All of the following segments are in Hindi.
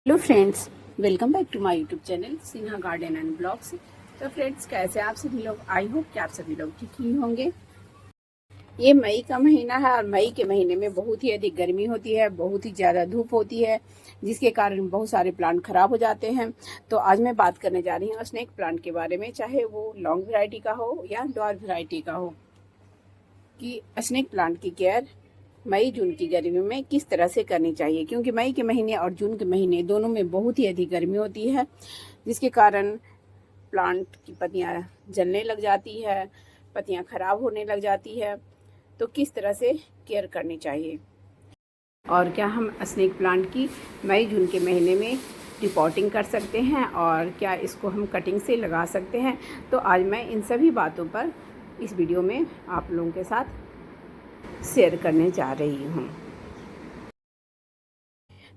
Hello friends, welcome back to my YouTube channel Sinha garden and blogs. तो फ्रेंड्स, कैसे आप सभी लोग? आई होप कि आप सभी लोग ठीक ही होंगे। ये मई का महीना है और मई के महीने में बहुत ही अधिक गर्मी होती है, बहुत ही ज़्यादा धूप होती है, जिसके कारण बहुत सारे प्लांट खराब हो जाते हैं। तो आज मैं बात करने जा रही हूँ स्नेक प्लांट के बारे में, चाहे वो लॉन्ग वैरायटी का हो या डॉर्फ वैरायटी का हो, कि स्नेक प्लांट की केयर मई जून की गर्मी में किस तरह से करनी चाहिए। क्योंकि मई के महीने और जून के महीने दोनों में बहुत ही अधिक गर्मी होती है, जिसके कारण प्लांट की पत्तियां जलने लग जाती है, पत्तियां खराब होने लग जाती है। तो किस तरह से केयर करनी चाहिए और क्या हम स्नेक प्लांट की मई जून के महीने में रिपोर्टिंग कर सकते हैं और क्या इसको हम कटिंग से लगा सकते हैं। तो आज मैं इन सभी बातों पर इस वीडियो में आप लोगों के साथ शेयर करने जा रही हूँ।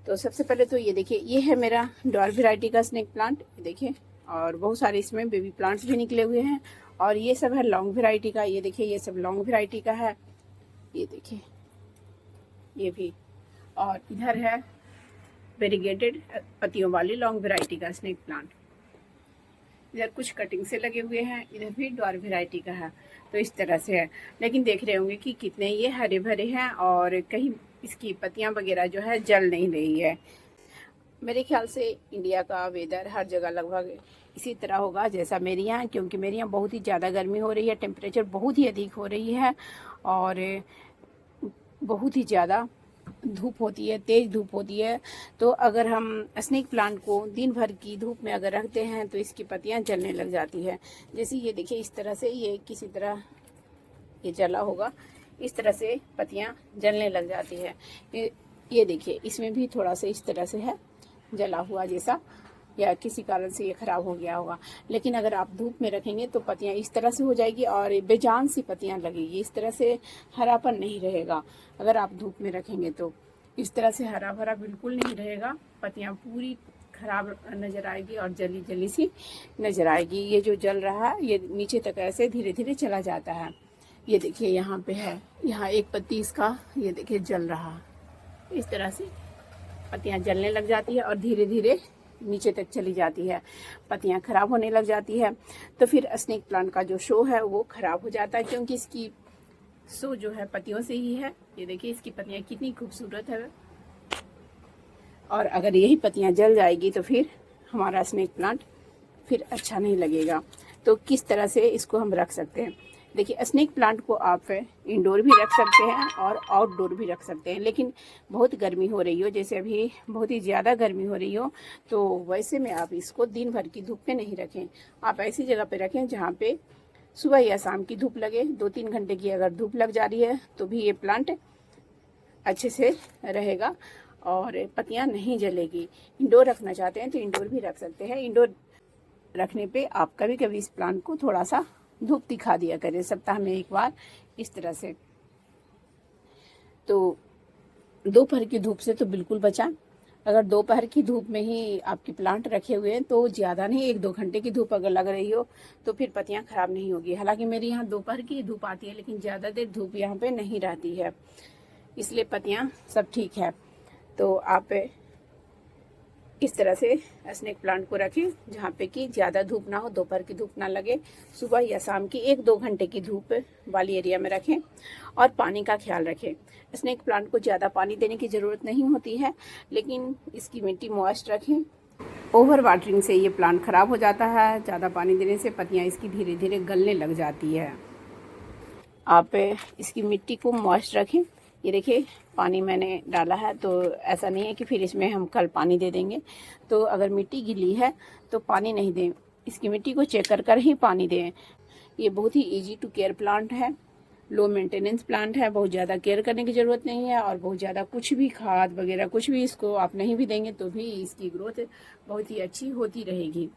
तो सबसे पहले तो ये देखिए, ये है मेरा डॉर्फ वैरायटी का स्नेक प्लांट, देखिए। और बहुत सारे इसमें बेबी प्लांट्स भी निकले हुए हैं। और ये सब है लॉन्ग वैरायटी का, ये देखिए, ये सब लॉन्ग वैरायटी का है, ये देखिए, ये भी। और इधर है वेरीगेटेड पत्तियों वाली लॉन्ग वैरायटी का स्नेक प्लांट। इधर कुछ कटिंग से लगे हुए हैं, इधर भी डॉर्फ वैरायटी का है। तो इस तरह से है, लेकिन देख रहे होंगे कि कितने ये हरे भरे हैं और कहीं इसकी पत्तियां वगैरह जो है जल नहीं रही है। मेरे ख्याल से इंडिया का वेदर हर जगह लगभग इसी तरह होगा जैसा मेरे यहाँ, क्योंकि मेरे यहाँ बहुत ही ज़्यादा गर्मी हो रही है, टेम्परेचर बहुत ही अधिक हो रही है और बहुत ही ज़्यादा धूप होती है, तेज़ धूप होती है। तो अगर हम स्नेक प्लांट को दिन भर की धूप में अगर रखते हैं तो इसकी पत्तियां जलने लग जाती है। जैसे ये देखिए, इस तरह से ये किसी तरह ये जला होगा, इस तरह से पत्तियां जलने लग जाती है। ये देखिए, इसमें भी थोड़ा सा इस तरह से है जला हुआ जैसा, या किसी कारण से ये खराब हो गया होगा। लेकिन अगर आप धूप में रखेंगे तो पत्तियां इस तरह से हो जाएगी और बेजान सी पत्तियां लगेगी, इस तरह से हरापन नहीं रहेगा। अगर आप धूप में रखेंगे तो इस तरह से हरा भरा बिल्कुल नहीं रहेगा, पत्तियां पूरी खराब नजर आएगी और जली जली सी नजर आएगी। ये जो जल रहा है ये नीचे तक ऐसे धीरे धीरे चला जाता है। ये देखिए, यहाँ पे है, यहाँ एक पत्ती इसका, ये देखिए, जल रहा। इस तरह से पत्तियां जलने लग जाती है और धीरे धीरे नीचे तक चली जाती है, पत्तियां खराब होने लग जाती है। तो फिर स्नेक प्लांट का जो शो है वो खराब हो जाता है, क्योंकि इसकी शो जो है पत्तियों से ही है। ये देखिए, इसकी पत्तियां कितनी खूबसूरत है, और अगर यही पत्तियां जल जाएगी तो फिर हमारा स्नेक प्लांट फिर अच्छा नहीं लगेगा। तो किस तरह से इसको हम रख सकते हैं? देखिए, स्नेक प्लांट को आप इंडोर भी रख सकते हैं और आउटडोर भी रख सकते हैं। लेकिन बहुत गर्मी हो रही हो, जैसे अभी बहुत ही ज़्यादा गर्मी हो रही हो, तो वैसे में आप इसको दिन भर की धूप में नहीं रखें। आप ऐसी जगह पे रखें जहाँ पे सुबह या शाम की धूप लगे। 2-3 घंटे की अगर धूप लग जा रही है तो भी ये प्लांट अच्छे से रहेगा और पत्तियाँ नहीं जलेगी। इंडोर रखना चाहते हैं तो इंडोर भी रख सकते हैं। इंडोर रखने पे आप कभी कभी इस प्लांट को थोड़ा सा धूप दिखा दिया करें, सप्ताह में एक बार, इस तरह से। तो दोपहर की धूप से तो बिल्कुल बचा। अगर दोपहर की धूप में ही आपके प्लांट रखे हुए हैं तो ज़्यादा नहीं, 1-2 घंटे की धूप अगर लग रही हो तो फिर पत्तियां खराब नहीं होगी। हालांकि मेरे यहाँ दोपहर की धूप आती है, लेकिन ज़्यादा देर धूप यहाँ पे नहीं रहती है, इसलिए पत्तियां सब ठीक है। तो आप इस तरह से स्नेक प्लांट को रखें जहाँ पे कि ज़्यादा धूप ना हो, दोपहर की धूप ना लगे। सुबह या शाम की 1-2 घंटे की धूप वाली एरिया में रखें और पानी का ख्याल रखें। स्नेक प्लांट को ज़्यादा पानी देने की ज़रूरत नहीं होती है, लेकिन इसकी मिट्टी मॉइस्ट रखें। ओवर वाटरिंग से ये प्लांट ख़राब हो जाता है, ज़्यादा पानी देने से पत्तियाँ इसकी धीरे धीरे गलने लग जाती है। आप इसकी मिट्टी को मॉइस्ट रखें। ये देखिए, पानी मैंने डाला है, तो ऐसा नहीं है कि फिर इसमें हम कल पानी दे देंगे। तो अगर मिट्टी गीली है तो पानी नहीं दें, इसकी मिट्टी को चेक कर कर ही पानी दें। ये बहुत ही इजी टू केयर प्लांट है, लो मेंटेनेंस प्लांट है, बहुत ज़्यादा केयर करने की ज़रूरत नहीं है और बहुत ज़्यादा कुछ भी खाद वगैरह कुछ भी इसको आप नहीं भी देंगे तो भी इसकी ग्रोथ बहुत ही अच्छी होती रहेगी।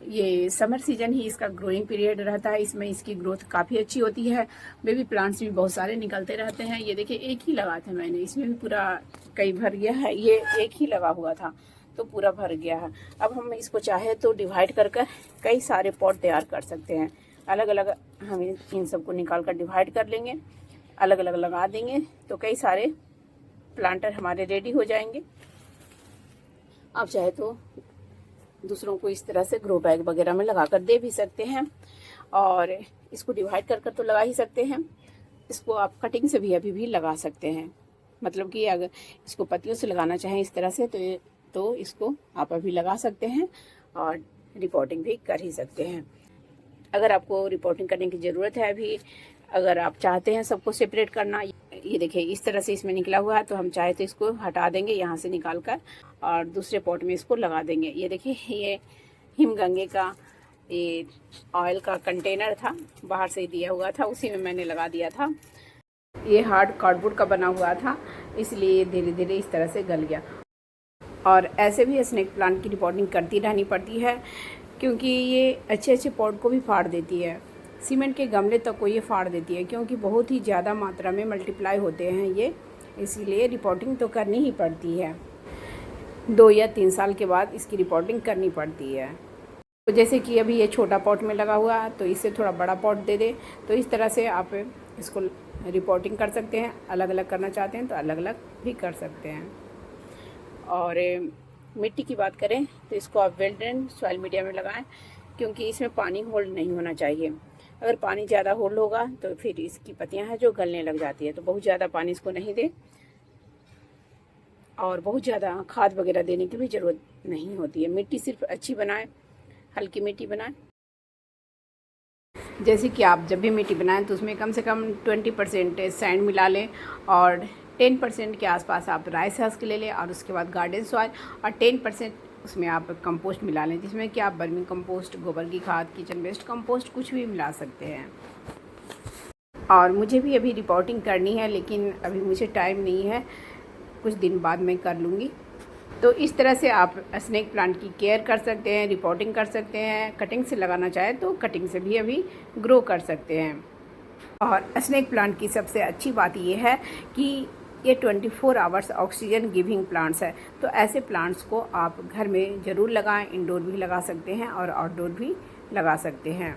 ये समर सीजन ही इसका ग्रोइंग पीरियड रहता है, इसमें इसकी ग्रोथ काफ़ी अच्छी होती है। बेबी प्लांट्स भी बहुत सारे निकलते रहते हैं। ये देखिए, एक ही लगा था मैंने, इसमें भी पूरा कई भर गया है। ये एक ही लगा हुआ था तो पूरा भर गया है। अब हम इसको चाहे तो डिवाइड कर कर कई सारे पॉट तैयार कर सकते हैं। अलग अलग हम इन सबको निकाल कर डिवाइड कर लेंगे, अलग अलग लगा देंगे तो कई सारे प्लांटर हमारे रेडी हो जाएंगे। आप चाहे तो दूसरों को इस तरह से ग्रो बैग वगैरह में लगा कर दे भी सकते हैं, और इसको डिवाइड कर तो लगा ही सकते हैं। इसको आप कटिंग से भी अभी भी लगा सकते हैं, मतलब कि अगर इसको पत्तियों से लगाना चाहें इस तरह से तो इसको आप अभी लगा सकते हैं और रिपोर्टिंग भी कर ही सकते हैं। अगर आपको रिपोर्टिंग करने की ज़रूरत है अभी, अगर आप चाहते हैं सबको सेपरेट करना, ये देखिए इस तरह से इसमें निकला हुआ है, तो हम चाहे तो इसको हटा देंगे यहाँ से निकाल कर और दूसरे पॉट में इसको लगा देंगे। ये देखिए ये हिमगंगे का ये ऑयल का कंटेनर था, बाहर से दिया हुआ था, उसी में मैंने लगा दिया था। ये हार्ड कार्डबोर्ड का बना हुआ था, इसलिए धीरे धीरे इस तरह से गल गया। और ऐसे भी स्नेक प्लांट की रिपोर्टिंग करती रहनी पड़ती है, क्योंकि ये अच्छे पॉट को भी फाड़ देती है, सीमेंट के गमले तक को ये फाड़ देती है, क्योंकि बहुत ही ज़्यादा मात्रा में मल्टीप्लाई होते हैं ये, इसीलिए रिपोर्टिंग तो करनी ही पड़ती है। 2 या 3 साल के बाद इसकी रिपोर्टिंग करनी पड़ती है। तो जैसे कि अभी ये छोटा पॉट में लगा हुआ है, तो इससे थोड़ा बड़ा पॉट दे दे, तो इस तरह से आप इसको रिपोर्टिंग कर सकते हैं। अलग अलग करना चाहते हैं तो अलग अलग भी कर सकते हैं। और मिट्टी की बात करें तो इसको आप वेल ड्रेन सॉइल मीडिया में लगाएं, क्योंकि इसमें पानी होल्ड नहीं होना चाहिए। अगर पानी ज़्यादा होल्ड होगा तो फिर इसकी पत्तियां हैं जो गलने लग जाती है, तो बहुत ज़्यादा पानी इसको नहीं दें और बहुत ज़्यादा खाद वगैरह देने की भी ज़रूरत नहीं होती है। मिट्टी सिर्फ अच्छी बनाएं, हल्की मिट्टी बनाएं। जैसे कि आप जब भी मिट्टी बनाएं तो उसमें कम से कम 20% सैंड मिला लें, और 10% के आसपास आप राइस हस्क ले लें, और उसके बाद गार्डन सॉइल, और 10% उसमें आप कंपोस्ट मिला लें, जिसमें कि आप वर्मी कंपोस्ट, गोबर की खाद, किचन वेस्ट कंपोस्ट कुछ भी मिला सकते हैं। और मुझे भी अभी रिपोर्टिंग करनी है, लेकिन अभी मुझे टाइम नहीं है, कुछ दिन बाद मैं कर लूँगी। तो इस तरह से आप स्नेक प्लांट की केयर कर सकते हैं, रिपोर्टिंग कर सकते हैं। कटिंग से लगाना चाहे तो कटिंग से भी अभी ग्रो कर सकते हैं। और स्नेक प्लांट की सबसे अच्छी बात ये है कि ये 24 आवर्स ऑक्सीजन गिविंग प्लांट्स है। तो ऐसे प्लांट्स को आप घर में ज़रूर लगाएं, इंडोर भी लगा सकते हैं और आउटडोर भी लगा सकते हैं।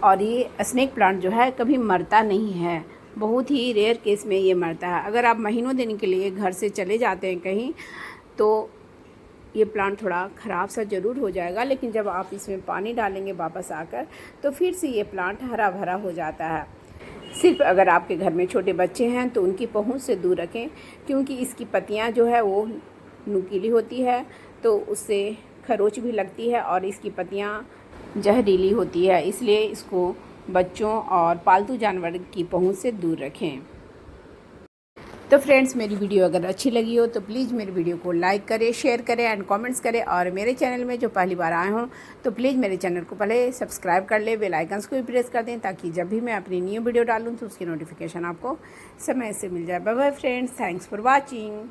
और ये स्नेक प्लांट जो है कभी मरता नहीं है, बहुत ही रेयर केस में ये मरता है। अगर आप महीनों दिन के लिए घर से चले जाते हैं कहीं, तो ये प्लांट थोड़ा ख़राब सा ज़रूर हो जाएगा, लेकिन जब आप इसमें पानी डालेंगे वापस आकर, तो फिर से ये प्लांट हरा भरा हो जाता है। सिर्फ अगर आपके घर में छोटे बच्चे हैं तो उनकी पहुंच से दूर रखें, क्योंकि इसकी पत्तियां जो है वो नुकीली होती है, तो उससे खरोच भी लगती है, और इसकी पत्तियां जहरीली होती है, इसलिए इसको बच्चों और पालतू जानवर की पहुंच से दूर रखें। तो फ्रेंड्स, मेरी वीडियो अगर अच्छी लगी हो तो प्लीज़ मेरी वीडियो को लाइक करें, शेयर करें एंड कमेंट्स करें। और मेरे चैनल में जो पहली बार आए हों तो प्लीज़ मेरे चैनल को पहले सब्सक्राइब कर लें, बेल आइकन्स को भी प्रेस कर दें, ताकि जब भी मैं अपनी न्यू वीडियो डालूँ तो उसकी नोटिफिकेशन आपको समय से मिल जाए। Bye bye friends, thanks for watching.